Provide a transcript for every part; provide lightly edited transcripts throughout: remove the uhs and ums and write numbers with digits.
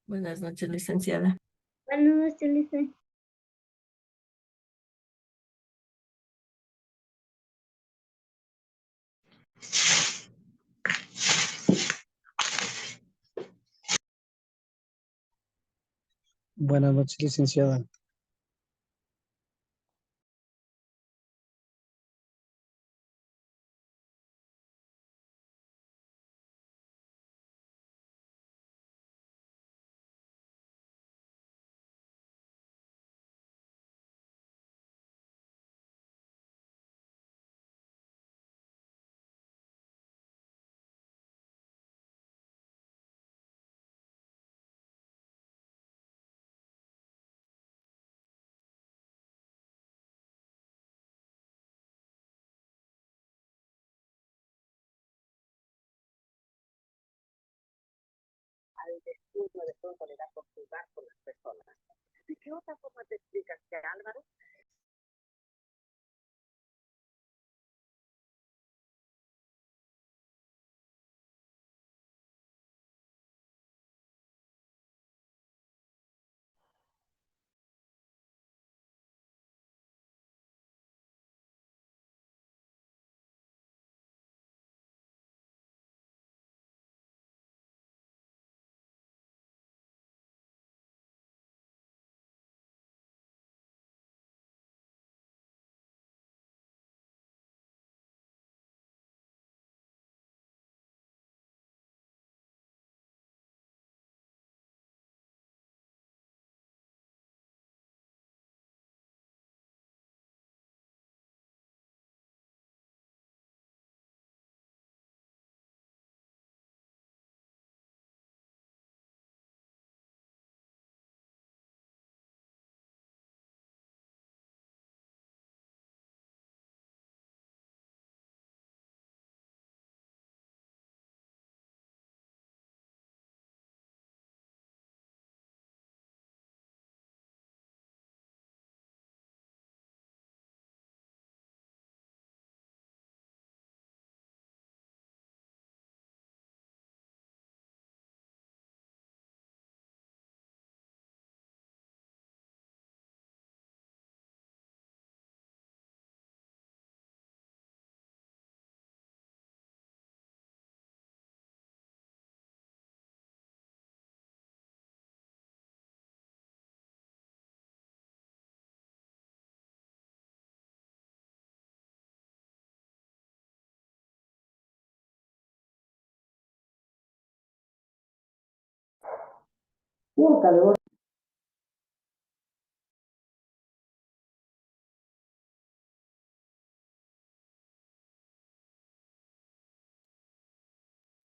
Buenas noches, licenciada. Buenas noches, Lisa. Buenas noches, licenciada. Al destino de pronto le da por jugar con las personas. ¿De qué otra forma te explicas que Álvaro?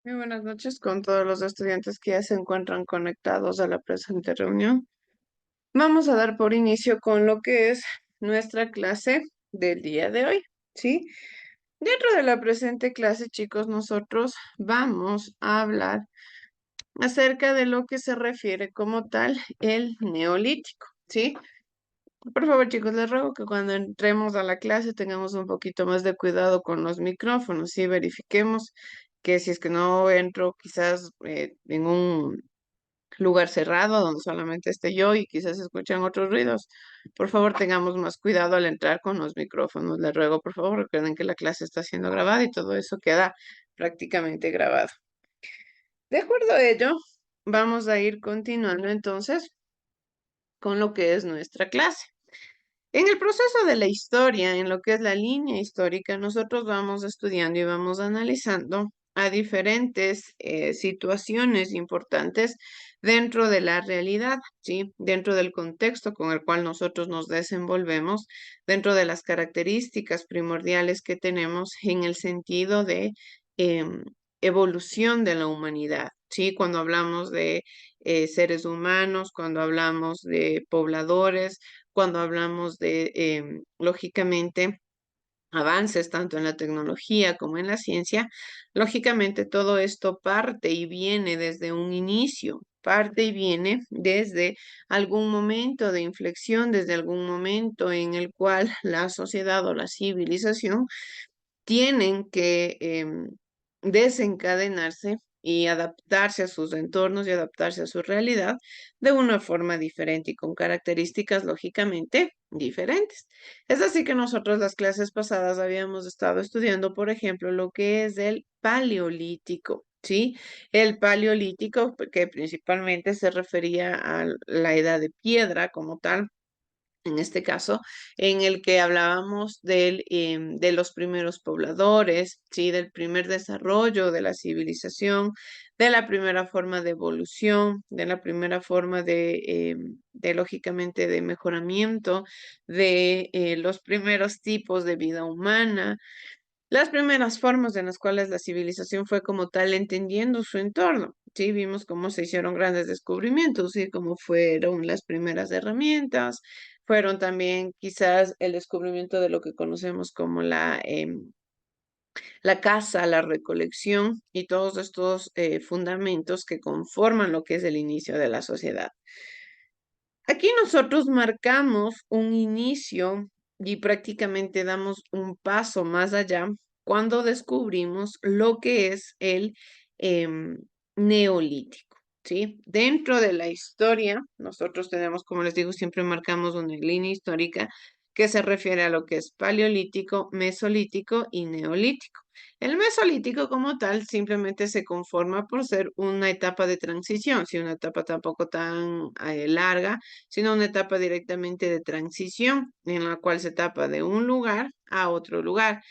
Muy buenas noches con todos los estudiantes que ya se encuentran conectados a la presente reunión. Vamos a dar por inicio con lo que es nuestra clase del día de hoy, ¿sí? Dentro de la presente clase, chicos, nosotros vamos a hablar acerca de lo que se refiere como tal el neolítico, ¿sí? Por favor, chicos, les ruego que cuando entremos a la clase tengamos un poquito más de cuidado con los micrófonos, ¿sí? Verifiquemos que si es que no entro quizás en un lugar cerrado donde solamente esté yo y quizás se escuchan otros ruidos, por favor tengamos más cuidado al entrar con los micrófonos. Les ruego, por favor, recuerden que la clase está siendo grabada y todo eso queda prácticamente grabado. De acuerdo a ello, vamos a ir continuando entonces con lo que es nuestra clase. En el proceso de la historia, en lo que es la línea histórica, nosotros vamos estudiando y vamos analizando a diferentes situaciones importantes dentro de la realidad, ¿sí? Dentro del contexto con el cual nosotros nos desenvolvemos, dentro de las características primordiales que tenemos en el sentido de em, evolución de la humanidad, ¿sí? Cuando hablamos de seres humanos, cuando hablamos de pobladores, cuando hablamos de, lógicamente, avances tanto en la tecnología como en la ciencia, lógicamente todo esto parte y viene desde un inicio, parte y viene desde algún momento de inflexión, desde algún momento en el cual la sociedad o la civilización tienen que desencadenarse y adaptarse a sus entornos y adaptarse a su realidad de una forma diferente y con características lógicamente diferentes. Es así que nosotros las clases pasadas habíamos estado estudiando, por ejemplo, lo que es el paleolítico, ¿sí? El paleolítico, que principalmente se refería a la edad de piedra como tal, en este caso, en el que hablábamos de los primeros pobladores, ¿sí? Del primer desarrollo de la civilización, de la primera forma de evolución, de la primera forma lógicamente, de mejoramiento, de los primeros tipos de vida humana, las primeras formas en las cuales la civilización fue como tal entendiendo su entorno. Sí, vimos cómo se hicieron grandes descubrimientos y cómo fueron las primeras herramientas. Fueron también quizás el descubrimiento de lo que conocemos como la caza, la recolección y todos estos fundamentos que conforman lo que es el inicio de la sociedad. Aquí nosotros marcamos un inicio y prácticamente damos un paso más allá cuando descubrimos lo que es el em, neolítico, ¿sí? Dentro de la historia, nosotros tenemos, como les digo, siempre marcamos una línea histórica que se refiere a lo que es paleolítico, mesolítico y neolítico. El mesolítico como tal simplemente se conforma por ser una etapa de transición, si una etapa tampoco tan larga, sino una etapa directamente de transición en la cual se tapa de un lugar a otro lugar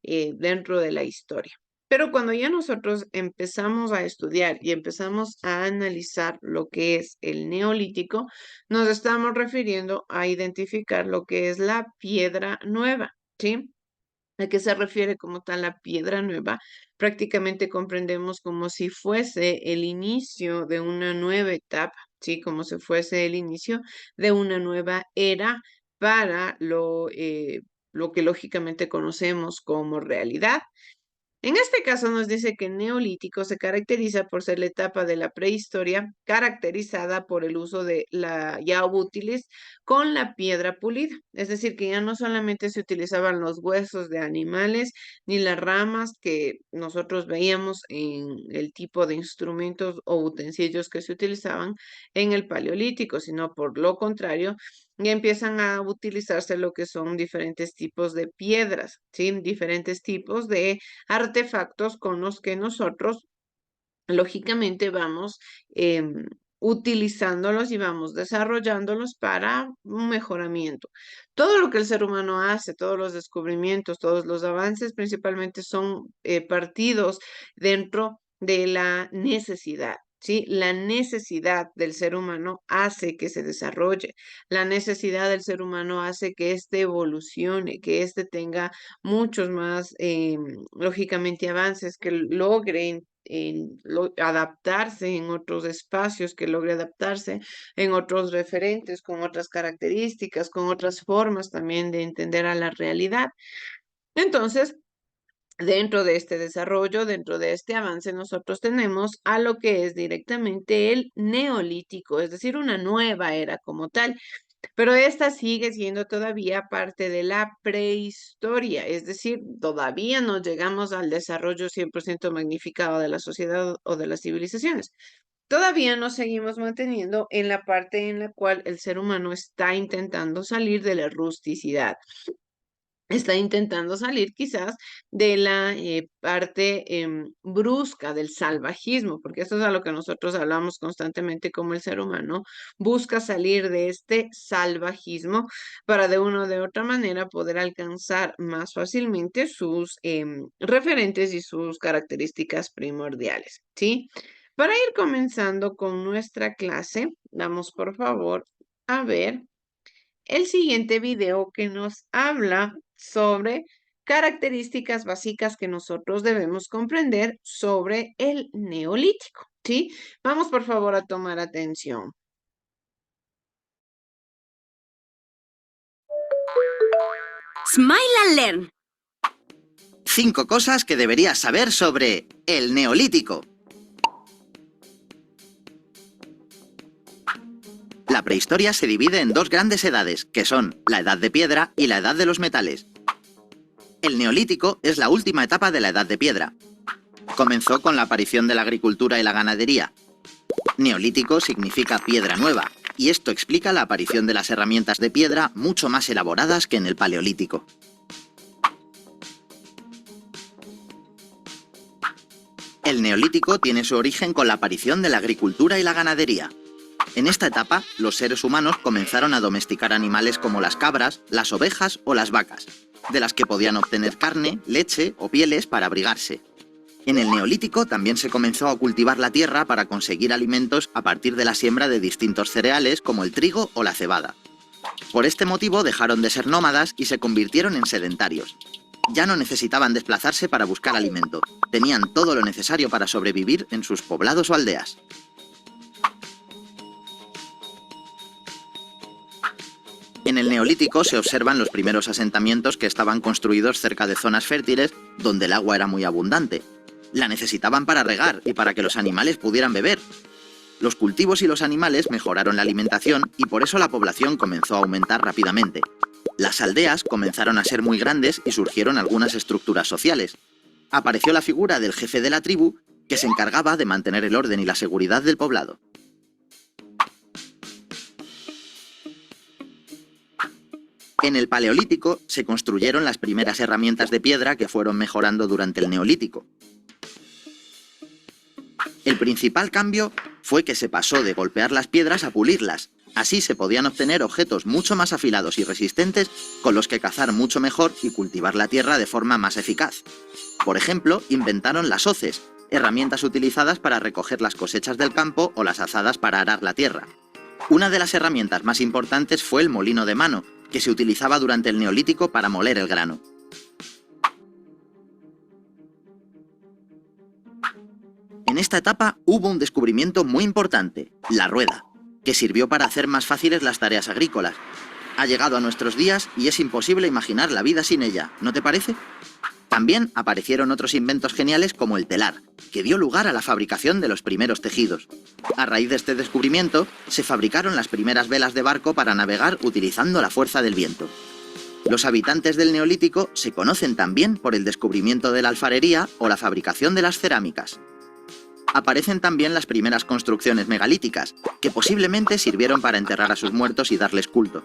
dentro de la historia. Pero cuando ya nosotros empezamos a estudiar y empezamos a analizar lo que es el neolítico, nos estamos refiriendo a identificar lo que es la piedra nueva, ¿sí? ¿A qué se refiere como tal la piedra nueva? Prácticamente comprendemos como si fuese el inicio de una nueva etapa, ¿sí? Como si fuese el inicio de una nueva era para lo que lógicamente conocemos como realidad. En este caso nos dice que el neolítico se caracteriza por ser la etapa de la prehistoria caracterizada por el uso de la ya útiles con la piedra pulida. Es decir, que ya no solamente se utilizaban los huesos de animales ni las ramas que nosotros veíamos en el tipo de instrumentos o utensilios que se utilizaban en el paleolítico, sino por lo contrario, ya empiezan a utilizarse lo que son diferentes tipos de piedras, ¿sí? Diferentes tipos de artefactos con los que nosotros, lógicamente, vamos utilizándolos y vamos desarrollándolos para un mejoramiento. Todo lo que el ser humano hace, todos los descubrimientos, todos los avances, principalmente son partidos dentro de la necesidad. ¿Sí? La necesidad del ser humano hace que se desarrolle. La necesidad del ser humano hace que éste evolucione, que éste tenga muchos más, lógicamente, avances, que logren adaptarse en otros espacios, que logre adaptarse en otros referentes, con otras características, con otras formas también de entender a la realidad. Entonces, dentro de este desarrollo, dentro de este avance, nosotros tenemos a lo que es directamente el neolítico, es decir, una nueva era como tal. Pero esta sigue siendo todavía parte de la prehistoria, es decir, todavía no llegamos al desarrollo 100% magnificado de la sociedad o de las civilizaciones. Todavía nos seguimos manteniendo en la parte en la cual el ser humano está intentando salir de la rusticidad. Está intentando salir quizás de la parte brusca del salvajismo, porque eso es a lo que nosotros hablamos constantemente, como el ser humano busca salir de este salvajismo para de una o de otra manera poder alcanzar más fácilmente sus referentes y sus características primordiales, ¿sí? Para ir comenzando con nuestra clase, vamos por favor a ver el siguiente video que nos habla sobre características básicas que nosotros debemos comprender sobre el neolítico, ¿sí? Vamos por favor a tomar atención. Smile and Learn. 5 cosas que deberías saber sobre el Neolítico. La prehistoria se divide en 2 grandes edades, que son la Edad de Piedra y la Edad de los Metales. El Neolítico es la última etapa de la Edad de Piedra. Comenzó con la aparición de la agricultura y la ganadería. Neolítico significa piedra nueva, y esto explica la aparición de las herramientas de piedra mucho más elaboradas que en el Paleolítico. El Neolítico tiene su origen con la aparición de la agricultura y la ganadería. En esta etapa, los seres humanos comenzaron a domesticar animales como las cabras, las ovejas o las vacas, de las que podían obtener carne, leche o pieles para abrigarse. En el Neolítico también se comenzó a cultivar la tierra para conseguir alimentos a partir de la siembra de distintos cereales como el trigo o la cebada. Por este motivo dejaron de ser nómadas y se convirtieron en sedentarios. Ya no necesitaban desplazarse para buscar alimento, tenían todo lo necesario para sobrevivir en sus poblados o aldeas. En el Neolítico se observan los primeros asentamientos que estaban construidos cerca de zonas fértiles donde el agua era muy abundante. La necesitaban para regar y para que los animales pudieran beber. Los cultivos y los animales mejoraron la alimentación y por eso la población comenzó a aumentar rápidamente. Las aldeas comenzaron a ser muy grandes y surgieron algunas estructuras sociales. Apareció la figura del jefe de la tribu, que se encargaba de mantener el orden y la seguridad del poblado. En el Paleolítico se construyeron las primeras herramientas de piedra que fueron mejorando durante el Neolítico. El principal cambio fue que se pasó de golpear las piedras a pulirlas. Así se podían obtener objetos mucho más afilados y resistentes con los que cazar mucho mejor y cultivar la tierra de forma más eficaz. Por ejemplo, inventaron las hoces, herramientas utilizadas para recoger las cosechas del campo o las azadas para arar la tierra. Una de las herramientas más importantes fue el molino de mano, que se utilizaba durante el Neolítico para moler el grano. En esta etapa hubo un descubrimiento muy importante, la rueda, que sirvió para hacer más fáciles las tareas agrícolas. Ha llegado a nuestros días y es imposible imaginar la vida sin ella, ¿no te parece? También aparecieron otros inventos geniales como el telar, que dio lugar a la fabricación de los primeros tejidos. A raíz de este descubrimiento, se fabricaron las primeras velas de barco para navegar utilizando la fuerza del viento. Los habitantes del Neolítico se conocen también por el descubrimiento de la alfarería o la fabricación de las cerámicas. Aparecen también las primeras construcciones megalíticas, que posiblemente sirvieron para enterrar a sus muertos y darles culto.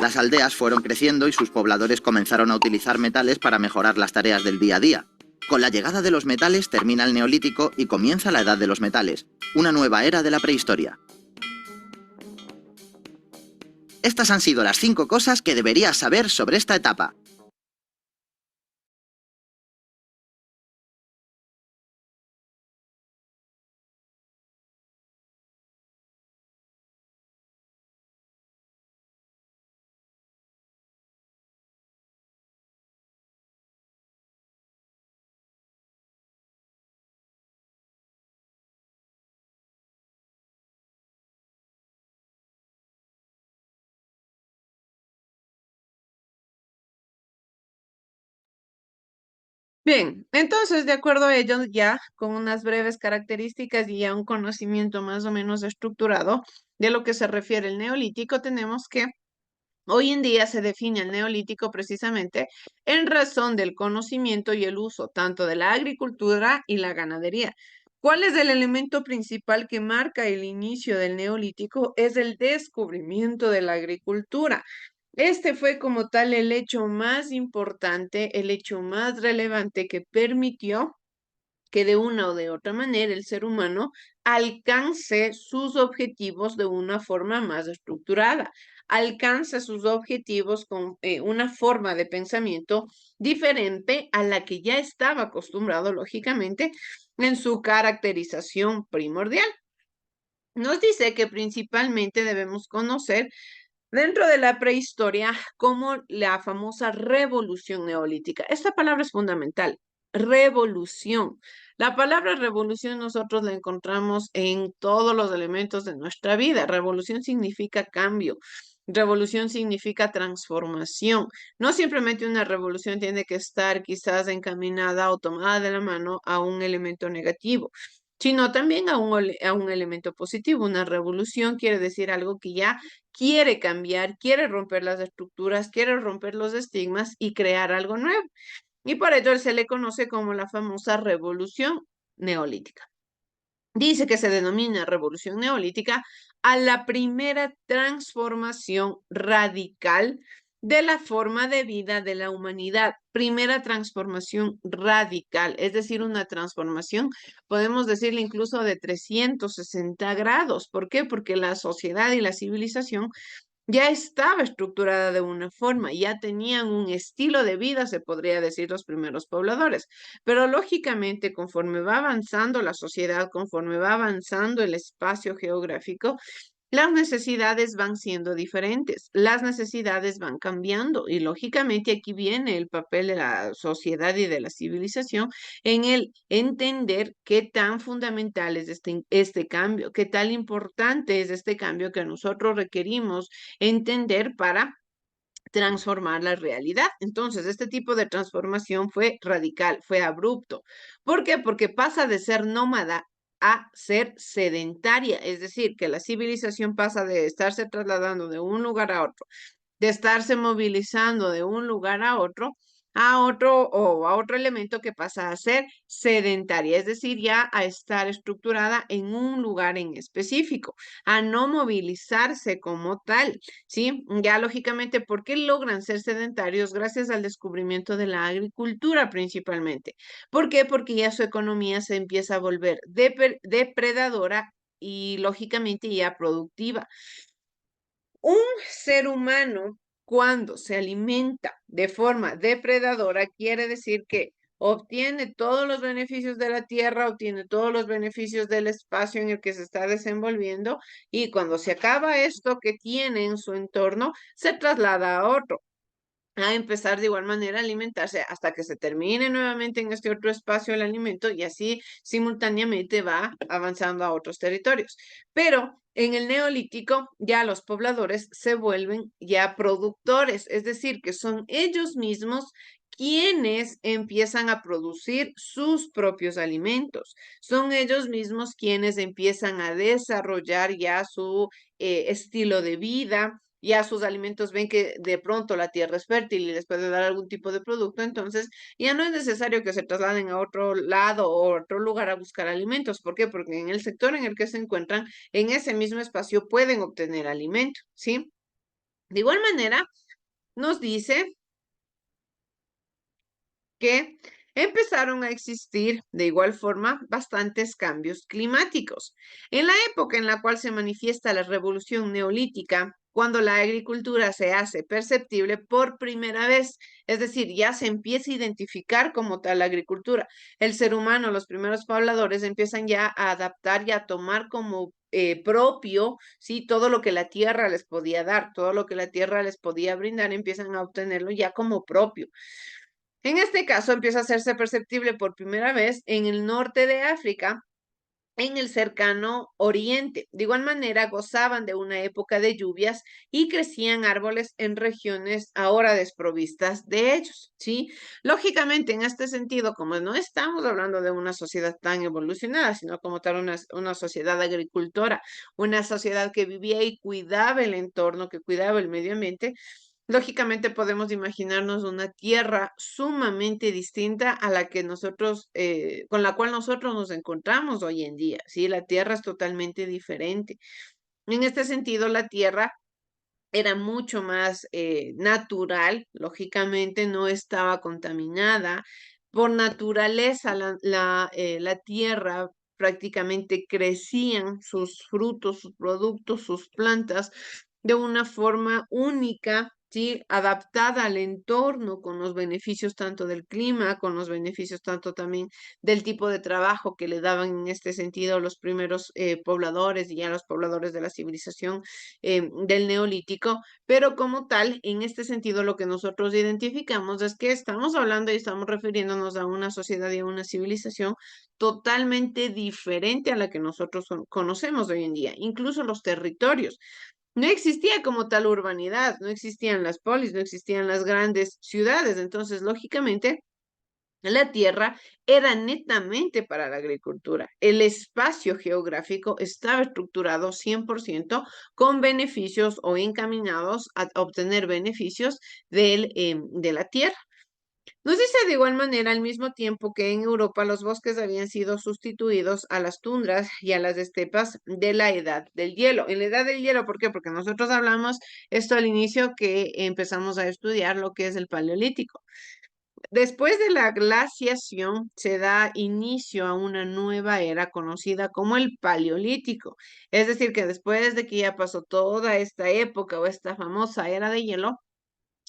Las aldeas fueron creciendo y sus pobladores comenzaron a utilizar metales para mejorar las tareas del día a día. Con la llegada de los metales termina el Neolítico y comienza la Edad de los Metales, una nueva era de la prehistoria. Estas han sido las 5 cosas que deberías saber sobre esta etapa. Bien, entonces, de acuerdo a ello, ya con unas breves características y ya un conocimiento más o menos estructurado de lo que se refiere al Neolítico, tenemos que hoy en día se define el Neolítico precisamente en razón del conocimiento y el uso tanto de la agricultura y la ganadería. ¿Cuál es el elemento principal que marca el inicio del Neolítico? Es el descubrimiento de la agricultura. Este fue como tal el hecho más importante, el hecho más relevante que permitió que de una o de otra manera el ser humano alcance sus objetivos de una forma más estructurada, alcance sus objetivos con una forma de pensamiento diferente a la que ya estaba acostumbrado, lógicamente, en su caracterización primordial. Nos dice que principalmente debemos conocer dentro de la prehistoria como la famosa revolución neolítica. Esta palabra es fundamental, revolución. La palabra revolución nosotros la encontramos en todos los elementos de nuestra vida. Revolución significa cambio. Revolución significa transformación. No simplemente una revolución tiene que estar quizás encaminada o tomada de la mano a un elemento negativo, sino también a un elemento positivo. Una revolución quiere decir algo que ya quiere cambiar, quiere romper las estructuras, quiere romper los estigmas y crear algo nuevo. Y por ello se le conoce como la famosa revolución neolítica. Dice que se denomina revolución neolítica a la primera transformación radical de la forma de vida de la humanidad. Primera transformación radical, es decir, una transformación, podemos decirle incluso de 360 grados. ¿Por qué? Porque la sociedad y la civilización ya estaba estructurada de una forma, ya tenían un estilo de vida, se podría decir, los primeros pobladores. Pero lógicamente, conforme va avanzando la sociedad, conforme va avanzando el espacio geográfico, las necesidades van siendo diferentes, las necesidades van cambiando y lógicamente aquí viene el papel de la sociedad y de la civilización en el entender qué tan fundamental es este cambio, qué tan importante es este cambio que nosotros requerimos entender para transformar la realidad. Entonces, este tipo de transformación fue radical, fue abrupto. ¿Por qué? Porque pasa de ser nómada a ser sedentaria, es decir, que la civilización pasa de estarse trasladando de un lugar a otro, de estarse movilizando de un lugar a otro elemento que pasa a ser sedentaria, es decir, ya a estar estructurada en un lugar en específico, a no movilizarse como tal, ¿sí? Ya lógicamente, ¿por qué logran ser sedentarios? Gracias al descubrimiento de la agricultura principalmente. ¿Por qué? Porque ya su economía se empieza a volver depredadora y lógicamente ya productiva. Un ser humano, cuando se alimenta de forma depredadora, quiere decir que obtiene todos los beneficios de la tierra, obtiene todos los beneficios del espacio en el que se está desenvolviendo y cuando se acaba esto que tiene en su entorno, se traslada a otro, a empezar de igual manera a alimentarse hasta que se termine nuevamente en este otro espacio el alimento y así simultáneamente va avanzando a otros territorios. Pero en el neolítico ya los pobladores se vuelven ya productores, es decir, que son ellos mismos quienes empiezan a producir sus propios alimentos. Son ellos mismos quienes empiezan a desarrollar ya su estilo de vida, ya sus alimentos ven que de pronto la tierra es fértil y les puede dar algún tipo de producto, entonces ya no es necesario que se trasladen a otro lado o otro lugar a buscar alimentos. ¿Por qué? Porque en el sector en el que se encuentran, en ese mismo espacio pueden obtener alimento, ¿sí? De igual manera, nos dice que empezaron a existir de igual forma bastantes cambios climáticos. En la época en la cual se manifiesta la revolución neolítica, cuando la agricultura se hace perceptible por primera vez, es decir, ya se empieza a identificar como tal la agricultura. El ser humano, los primeros pobladores empiezan ya a adaptar y a tomar como propio, ¿sí? Todo lo que la tierra les podía dar, todo lo que la tierra les podía brindar, empiezan a obtenerlo ya como propio. En este caso empieza a hacerse perceptible por primera vez en el norte de África, en el cercano oriente. De igual manera, gozaban de una época de lluvias y crecían árboles en regiones ahora desprovistas de ellos, ¿sí? Lógicamente, en este sentido, como no estamos hablando de una sociedad tan evolucionada, sino como tal una sociedad agricultora, una sociedad que vivía y cuidaba el entorno, que cuidaba el medio ambiente, lógicamente podemos imaginarnos una tierra sumamente distinta a la que nosotros, con la cual nosotros nos encontramos hoy en día, ¿sí? La tierra es totalmente diferente. En este sentido, la tierra era mucho más natural, lógicamente no estaba contaminada. Por naturaleza, la tierra prácticamente crecían sus frutos, sus productos, sus plantas de una forma única, ¿sí? Adaptada al entorno, con los beneficios tanto del clima, con los beneficios tanto también del tipo de trabajo que le daban en este sentido los primeros pobladores y ya los pobladores de la civilización del neolítico, pero como tal, en este sentido, lo que nosotros identificamos es que estamos hablando y estamos refiriéndonos a una sociedad y a una civilización totalmente diferente a la que nosotros conocemos hoy en día, incluso los territorios. No existía como tal urbanidad, no existían las polis, no existían las grandes ciudades, entonces, lógicamente, la tierra era netamente para la agricultura. El espacio geográfico estaba estructurado 100% con beneficios o encaminados a obtener beneficios de la tierra. Nos dice de igual manera, al mismo tiempo que en Europa los bosques habían sido sustituidos a las tundras y a las estepas de la edad del hielo. En la edad del hielo, ¿por qué? Porque nosotros hablamos esto al inicio que empezamos a estudiar lo que es el Paleolítico. Después de la glaciación se da inicio a una nueva era conocida como el Paleolítico. Es decir, que después de que ya pasó toda esta época o esta famosa era de hielo,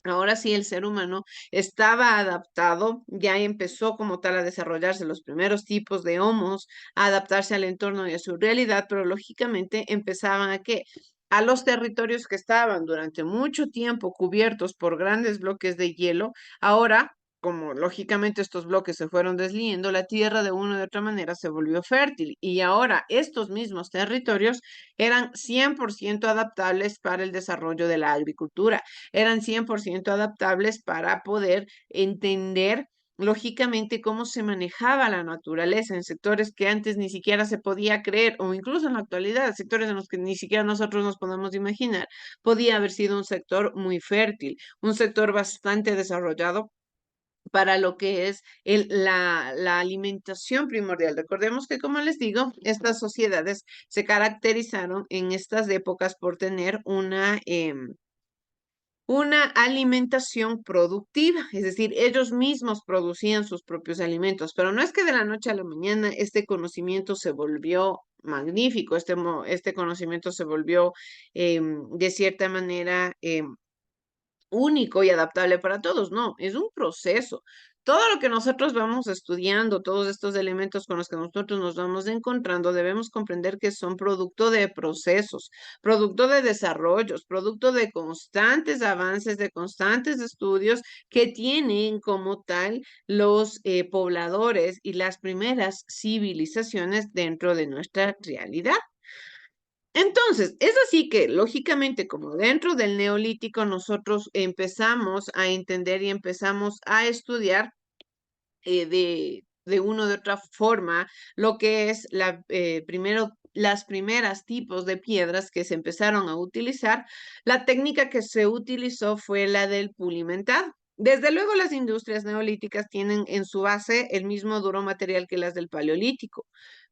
ahora sí el ser humano estaba adaptado, ya empezó como tal a desarrollarse los primeros tipos de homos, a adaptarse al entorno y a su realidad, pero lógicamente empezaban a qué? A los territorios que estaban durante mucho tiempo cubiertos por grandes bloques de hielo, ahora como lógicamente estos bloques se fueron desliyendo, la tierra de una u otra manera se volvió fértil y ahora estos mismos territorios eran 100% adaptables para el desarrollo de la agricultura, eran 100% adaptables para poder entender lógicamente cómo se manejaba la naturaleza en sectores que antes ni siquiera se podía creer o incluso en la actualidad, sectores en los que ni siquiera nosotros nos podemos imaginar, podía haber sido un sector muy fértil, un sector bastante desarrollado para lo que es la alimentación primordial. Recordemos que, como les digo, estas sociedades se caracterizaron en estas épocas por tener una alimentación productiva, es decir, ellos mismos producían sus propios alimentos, pero no es que de la noche a la mañana este conocimiento se volvió magnífico, este conocimiento se volvió de cierta manera único y adaptable para todos. No, es un proceso. Todo lo que nosotros vamos estudiando, todos estos elementos con los que nosotros nos vamos encontrando, debemos comprender que son producto de procesos, producto de desarrollos, producto de constantes avances, de constantes estudios que tienen como tal los pobladores y las primeras civilizaciones dentro de nuestra realidad. Entonces, es así que, lógicamente, como dentro del Neolítico nosotros empezamos a entender y empezamos a estudiar de una u otra forma lo que es las primeras tipos de piedras que se empezaron a utilizar, la técnica que se utilizó fue la del pulimentado. Desde luego, las industrias neolíticas tienen en su base el mismo duro material que las del Paleolítico,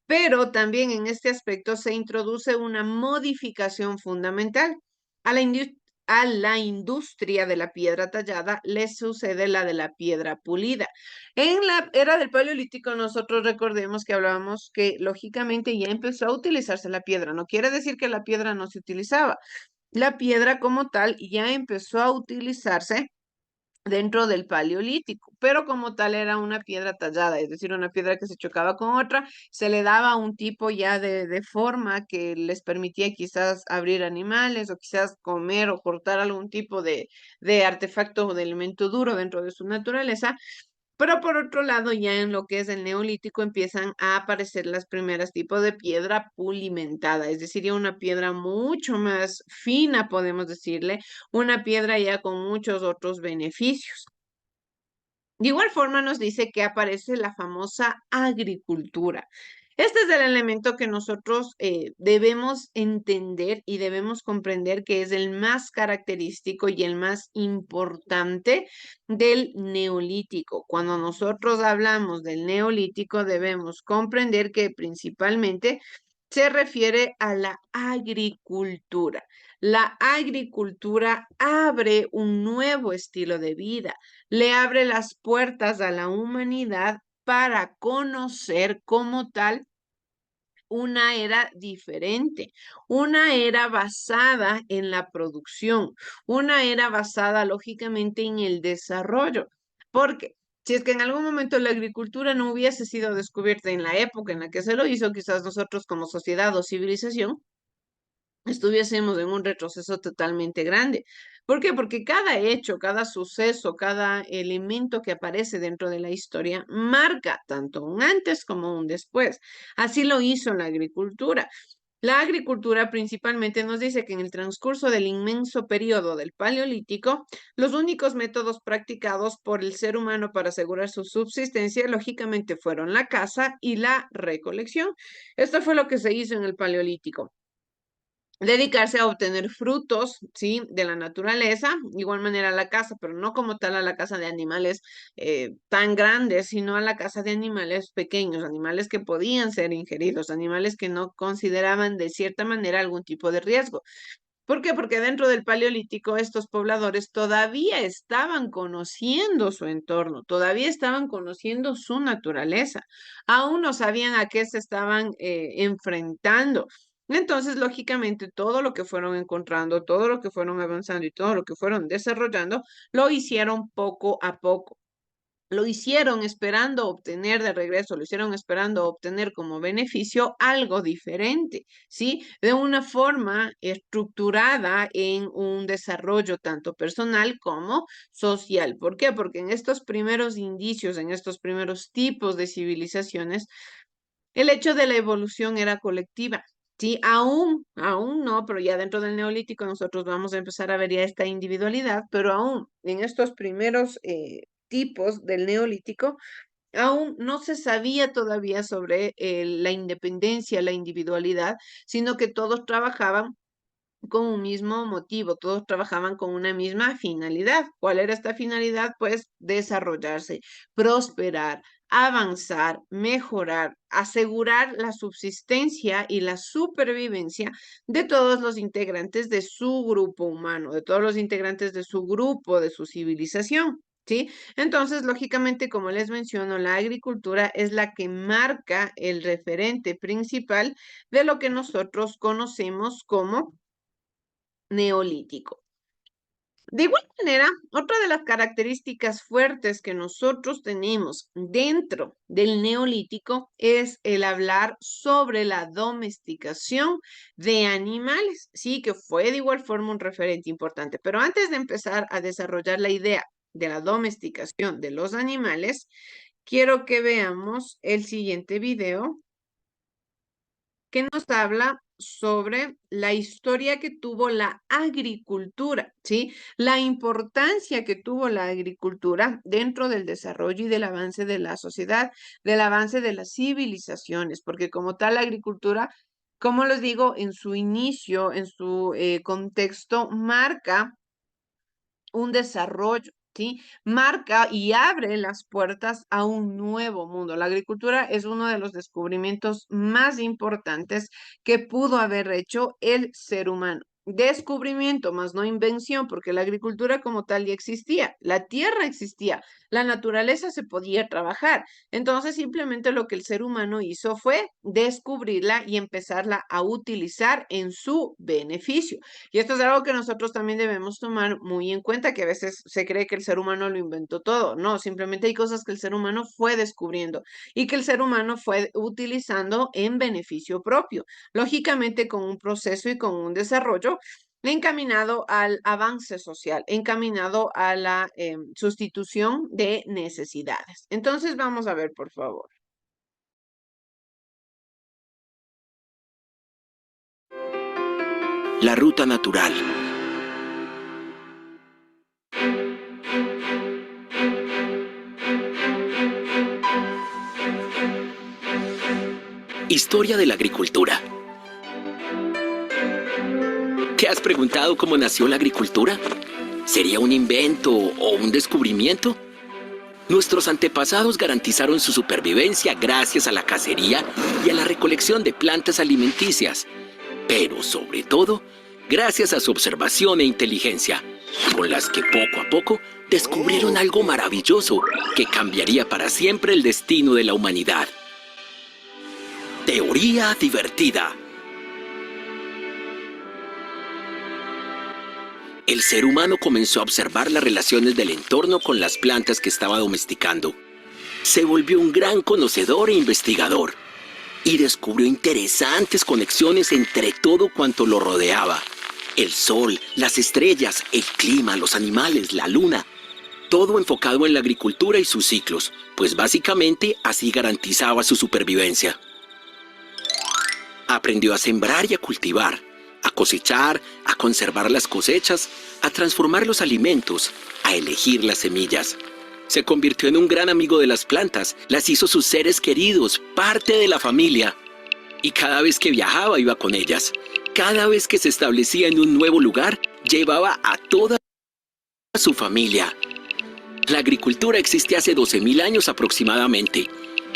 pero también en este aspecto se introduce una modificación fundamental. A la industria de la piedra tallada le sucede la de la piedra pulida. En la era del Paleolítico nosotros recordemos que hablábamos que lógicamente ya empezó a utilizarse la piedra. No quiere decir que la piedra no se utilizaba. La piedra como tal ya empezó a utilizarse dentro del Paleolítico, pero como tal era una piedra tallada, es decir, una piedra que se chocaba con otra, se le daba un tipo ya de forma que les permitía quizás abrir animales o quizás comer o cortar algún tipo de artefacto o de elemento duro dentro de su naturaleza. Pero por otro lado, ya en lo que es el Neolítico empiezan a aparecer las primeras tipos de piedra pulimentada, es decir, ya una piedra mucho más fina, podemos decirle, una piedra ya con muchos otros beneficios. De igual forma nos dice que aparece la famosa agricultura. Este es el elemento que nosotros debemos entender y debemos comprender que es el más característico y el más importante del neolítico. Cuando nosotros hablamos del neolítico debemos comprender que principalmente se refiere a la agricultura. La agricultura abre un nuevo estilo de vida, le abre las puertas a la humanidad para conocer como tal una era diferente, una era basada en la producción, una era basada lógicamente en el desarrollo. Porque si es que en algún momento la agricultura no hubiese sido descubierta en la época en la que se lo hizo, quizás nosotros como sociedad o civilización estuviésemos en un retroceso totalmente grande. ¿Por qué? Porque cada hecho, cada suceso, cada elemento que aparece dentro de la historia marca tanto un antes como un después. Así lo hizo la agricultura. La agricultura principalmente nos dice que en el transcurso del inmenso periodo del Paleolítico, los únicos métodos practicados por el ser humano para asegurar su subsistencia, lógicamente, fueron la caza y la recolección. Esto fue lo que se hizo en el Paleolítico. dedicarse a obtener frutos, ¿sí? De la naturaleza, de igual manera a la caza, pero no como tal a la caza de animales tan grandes, sino a la caza de animales pequeños, animales que podían ser ingeridos, animales que no consideraban de cierta manera algún tipo de riesgo. ¿Por qué? Porque dentro del Paleolítico estos pobladores todavía estaban conociendo su entorno, todavía estaban conociendo su naturaleza, aún no sabían a qué se estaban enfrentando. Entonces, lógicamente, todo lo que fueron encontrando, todo lo que fueron avanzando y todo lo que fueron desarrollando, lo hicieron poco a poco. Lo hicieron esperando obtener de regreso, lo hicieron esperando obtener como beneficio algo diferente, ¿sí? De una forma estructurada en un desarrollo tanto personal como social. ¿Por qué? Porque en estos primeros indicios, en estos primeros tipos de civilizaciones, el hecho de la evolución era colectiva. Sí, aún no, pero ya dentro del Neolítico nosotros vamos a empezar a ver ya esta individualidad, pero aún en estos primeros tipos del Neolítico, aún no se sabía todavía sobre la independencia, la individualidad, sino que todos trabajaban con un mismo motivo, todos trabajaban con una misma finalidad. ¿Cuál era esta finalidad? Pues desarrollarse, prosperar, avanzar, mejorar, asegurar la subsistencia y la supervivencia de todos los integrantes de su grupo humano, de todos los integrantes de su grupo, de su civilización. ¿Sí? Entonces, lógicamente, como les menciono, la agricultura es la que marca el referente principal de lo que nosotros conocemos como neolítico. De igual manera, otra de las características fuertes que nosotros tenemos dentro del neolítico es el hablar sobre la domesticación de animales, sí, que fue de igual forma un referente importante. Pero antes de empezar a desarrollar la idea de la domesticación de los animales, quiero que veamos el siguiente video que nos habla sobre la historia que tuvo la agricultura, ¿sí? La importancia que tuvo la agricultura dentro del desarrollo y del avance de la sociedad, del avance de las civilizaciones, porque como tal la agricultura, como les digo, en su inicio, en su contexto, marca un desarrollo, ¿sí? Marca y abre las puertas a un nuevo mundo. La agricultura es uno de los descubrimientos más importantes que pudo haber hecho el ser humano. Descubrimiento, más no invención, porque la agricultura como tal ya existía, la tierra existía, la naturaleza se podía trabajar. Entonces, simplemente lo que el ser humano hizo fue descubrirla y empezarla a utilizar en su beneficio. Y esto es algo que nosotros también debemos tomar muy en cuenta, que a veces se cree que el ser humano lo inventó todo. No, simplemente hay cosas que el ser humano fue descubriendo y que el ser humano fue utilizando en beneficio propio, lógicamente con un proceso y con un desarrollo encaminado al avance social, encaminado a la sustitución de necesidades. Entonces vamos a ver, por favor. La ruta natural. Historia de la agricultura. ¿Te has preguntado cómo nació la agricultura? ¿Sería un invento o un descubrimiento? Nuestros antepasados garantizaron su supervivencia gracias a la cacería y a la recolección de plantas alimenticias, pero sobre todo, gracias a su observación e inteligencia, con las que poco a poco descubrieron algo maravilloso que cambiaría para siempre el destino de la humanidad. Teoría divertida. El ser humano comenzó a observar las relaciones del entorno con las plantas que estaba domesticando. Se volvió un gran conocedor e investigador y descubrió interesantes conexiones entre todo cuanto lo rodeaba. El sol, las estrellas, el clima, los animales, la luna. Todo enfocado en la agricultura y sus ciclos, pues básicamente así garantizaba su supervivencia. Aprendió a sembrar y a cultivar, a cosechar, a conservar las cosechas, a transformar los alimentos, a elegir las semillas. Se convirtió en un gran amigo de las plantas, las hizo sus seres queridos, parte de la familia. Y cada vez que viajaba iba con ellas. Cada vez que se establecía en un nuevo lugar, llevaba a toda su familia. La agricultura existe hace 12.000 años aproximadamente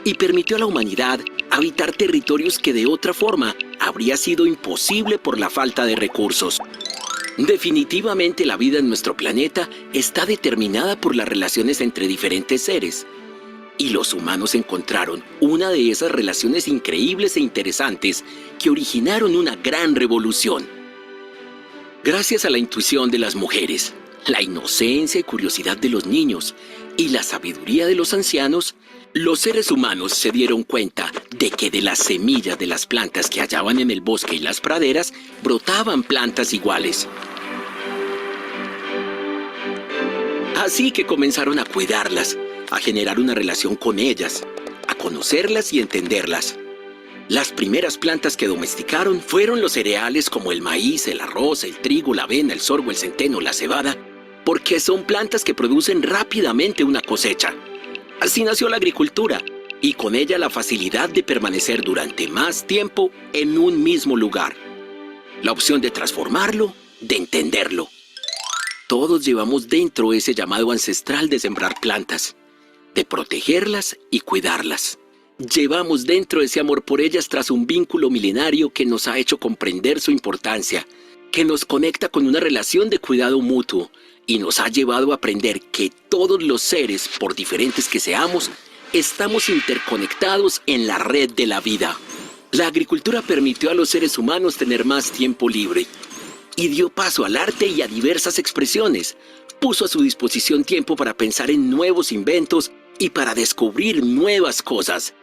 y permitió a la humanidad habitar territorios que de otra forma habría sido imposible por la falta de recursos. Definitivamente la vida en nuestro planeta está determinada por las relaciones entre diferentes seres. Y los humanos encontraron una de esas relaciones increíbles e interesantes que originaron una gran revolución. Gracias a la intuición de las mujeres, la inocencia y curiosidad de los niños y la sabiduría de los ancianos, los seres humanos se dieron cuenta de que de las semillas de las plantas que hallaban en el bosque y las praderas brotaban plantas iguales. Así que comenzaron a cuidarlas, a generar una relación con ellas, a conocerlas y entenderlas. Las primeras plantas que domesticaron fueron los cereales como el maíz, el arroz, el trigo, la avena, el sorgo, el centeno, la cebada, porque son plantas que producen rápidamente una cosecha. Así nació la agricultura, y con ella la facilidad de permanecer durante más tiempo en un mismo lugar. La opción de transformarlo, de entenderlo. Todos llevamos dentro ese llamado ancestral de sembrar plantas, de protegerlas y cuidarlas. Llevamos dentro ese amor por ellas tras un vínculo milenario que nos ha hecho comprender su importancia, que nos conecta con una relación de cuidado mutuo y nos ha llevado a aprender que todos los seres, por diferentes que seamos, estamos interconectados en la red de la vida. La agricultura permitió a los seres humanos tener más tiempo libre y dio paso al arte y a diversas expresiones. Puso a su disposición tiempo para pensar en nuevos inventos y para descubrir nuevas cosas.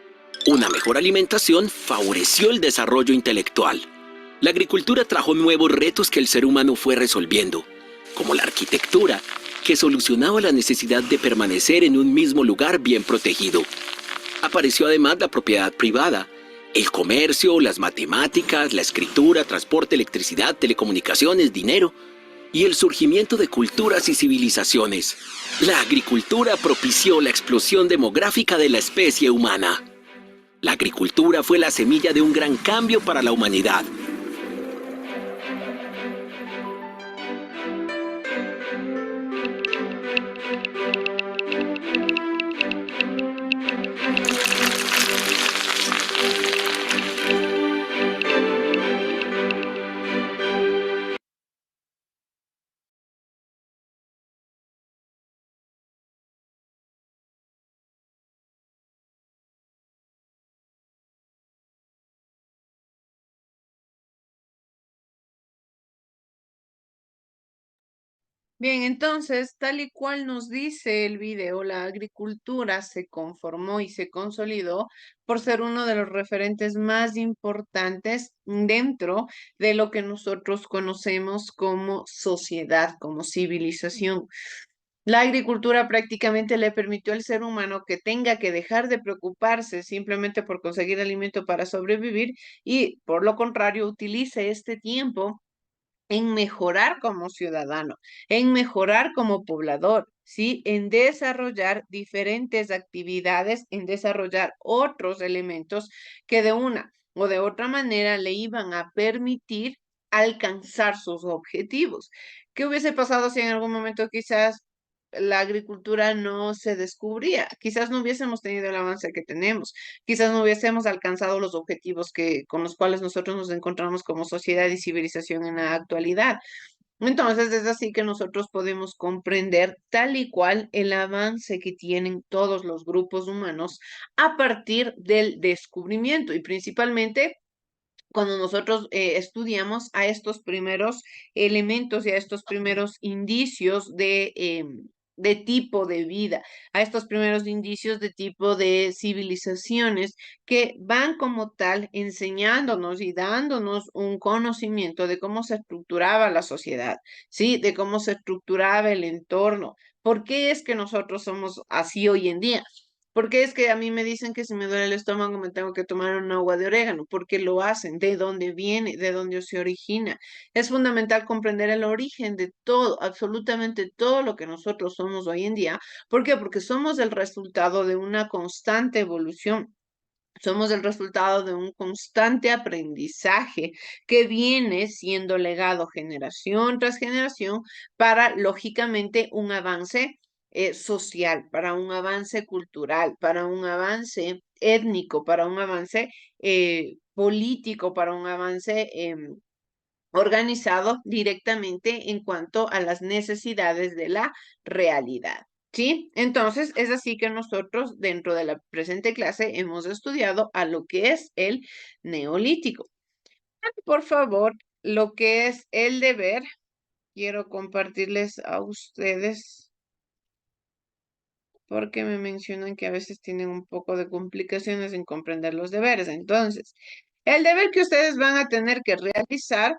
Una mejor alimentación favoreció el desarrollo intelectual. La agricultura trajo nuevos retos que el ser humano fue resolviendo, como la arquitectura, que solucionaba la necesidad de permanecer en un mismo lugar bien protegido. Apareció además la propiedad privada, el comercio, las matemáticas, la escritura, transporte, electricidad, telecomunicaciones, dinero y el surgimiento de culturas y civilizaciones. La agricultura propició la explosión demográfica de la especie humana. La agricultura fue la semilla de un gran cambio para la humanidad. Bien, entonces, tal y cual nos dice el video, la agricultura se conformó y se consolidó por ser uno de los referentes más importantes dentro de lo que nosotros conocemos como sociedad, como civilización. La agricultura prácticamente le permitió al ser humano que tenga que dejar de preocuparse simplemente por conseguir alimento para sobrevivir y, por lo contrario, utilice este tiempo en mejorar como ciudadano, en mejorar como poblador, ¿sí? En desarrollar diferentes actividades, en desarrollar otros elementos que de una o de otra manera le iban a permitir alcanzar sus objetivos. ¿Qué hubiese pasado si en algún momento quizás la agricultura no se descubría? Quizás no hubiésemos tenido el avance que tenemos, quizás no hubiésemos alcanzado los objetivos con los cuales nosotros nos encontramos como sociedad y civilización en la actualidad. Entonces es así que nosotros podemos comprender tal y cual el avance que tienen todos los grupos humanos a partir del descubrimiento y principalmente cuando nosotros estudiamos a estos primeros elementos y a estos primeros indicios de tipo de vida, a estos primeros indicios de tipo de civilizaciones que van como tal enseñándonos y dándonos un conocimiento de cómo se estructuraba la sociedad, ¿sí? De cómo se estructuraba el entorno. ¿Por qué es que nosotros somos así hoy en día? Porque es que a mí me dicen que si me duele el estómago me tengo que tomar un agua de orégano. ¿Por qué lo hacen? ¿De dónde viene? ¿De dónde se origina? Es fundamental comprender el origen de todo, absolutamente todo lo que nosotros somos hoy en día. ¿Por qué? Porque somos el resultado de una constante evolución. Somos el resultado de un constante aprendizaje que viene siendo legado generación tras generación para, lógicamente, un avance social, para un avance cultural, para un avance étnico, para un avance político, para un avance organizado directamente en cuanto a las necesidades de la realidad. ¿Sí? Entonces, es así que nosotros dentro de la presente clase hemos estudiado a lo que es el neolítico. Por favor, lo que es el deber, quiero compartirles a ustedes porque me mencionan que a veces tienen un poco de complicaciones en comprender los deberes. Entonces, el deber que ustedes van a tener que realizar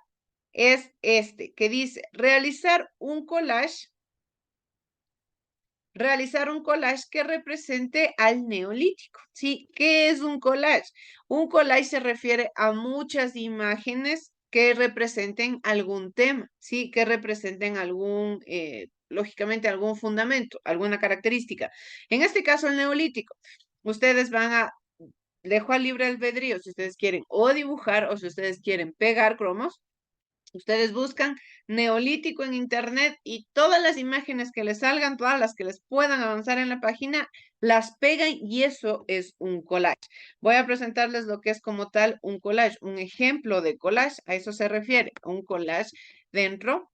es este, que dice realizar un collage que represente al neolítico. ¿Sí? ¿Qué es un collage? Un collage se refiere a muchas imágenes que representen algún tema, ¿sí? Que representen algún, lógicamente, algún fundamento, alguna característica. En este caso, el neolítico. Ustedes van a, dejo al libre albedrío si ustedes quieren o dibujar o si ustedes quieren pegar cromos. Ustedes buscan neolítico en internet y todas las imágenes que les salgan, todas las que les puedan avanzar en la página, las pegan y eso es un collage. Voy a presentarles lo que es como tal un collage, un ejemplo de collage, a eso se refiere, un collage dentro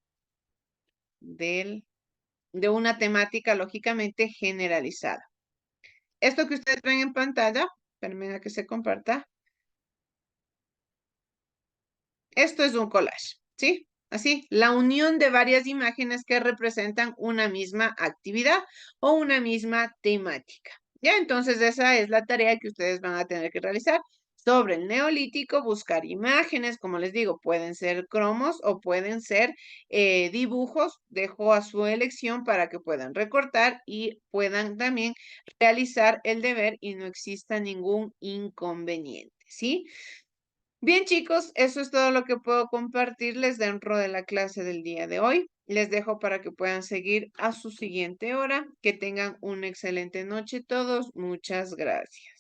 de una temática lógicamente generalizada. Esto que ustedes ven en pantalla, espérenme a que se comparta. Esto es un collage, ¿sí? Así, la unión de varias imágenes que representan una misma actividad o una misma temática. Ya, entonces esa es la tarea que ustedes van a tener que realizar. Sobre el neolítico, buscar imágenes, como les digo, pueden ser cromos o pueden ser dibujos. Dejo a su elección para que puedan recortar y puedan también realizar el deber y no exista ningún inconveniente, ¿sí? Bien, chicos, eso es todo lo que puedo compartirles dentro de la clase del día de hoy. Les dejo para que puedan seguir a su siguiente hora. Que tengan una excelente noche todos. Muchas gracias.